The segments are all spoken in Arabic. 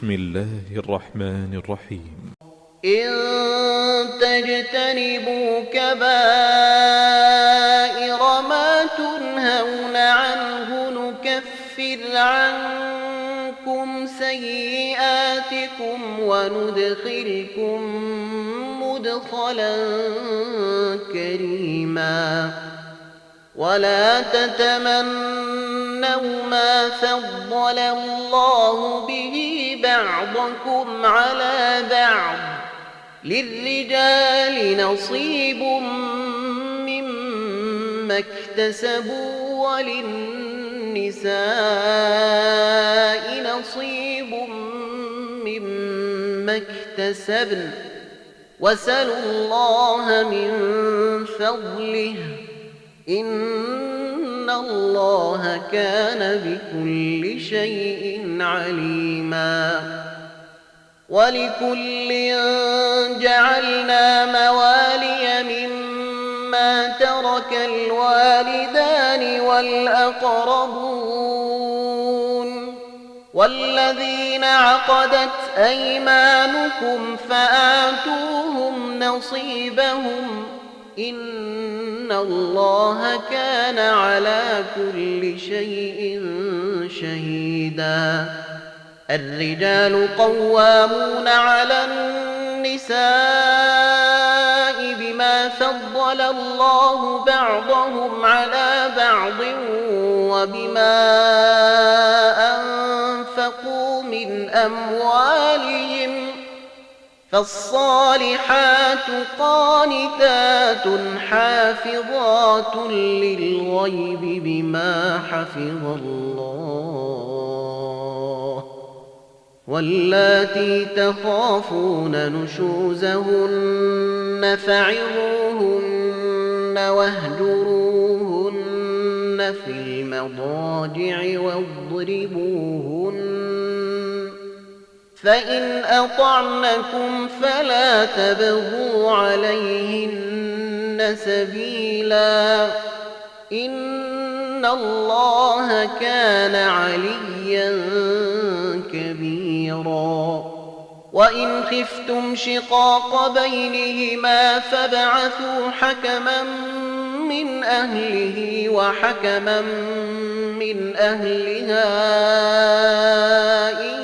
بسم الله الرحمن الرحيم. إن تجتنبوا كبائر ما تنهون عنه نكفر عنكم سيئاتكم وندخلكم مدخلا كريما. ولا تتمنوا ما فضل الله به بعضكم على بعض، للرجال نصيب مما اكتسبوا وللنساء نصيب مما اكتسبن، واسألوا الله من فضله إن الله كان بكل شيء عليما. ولكل جعلنا موالي مما ترك الوالدان والأقربون والذين عقدت أيمانكم فآتوهم نصيبهم إن الله كان على كل شيء شهيدا. الرجال قوامون على النساء بما فضل الله بعضهم على بعض وبما أنفقوا من أموالهم، فالصالحات قانتات حافظات للغيب بما حفظ الله. واللاتي تخافون نشوزهن فعظوهن واهجروهن في المضاجع واضربوهن، فإن أطعنكم فلا تبغوا عليهن سبيلا إن الله كان عليا كبيرا. وإن خفتم شقاق بينهما فابعثوا حكما من أهله وحكما من أهلها إن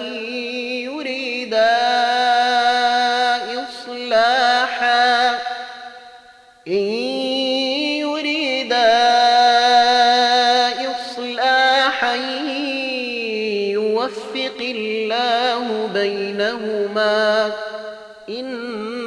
يريدا إصلاحا يوفق الله بينهما إن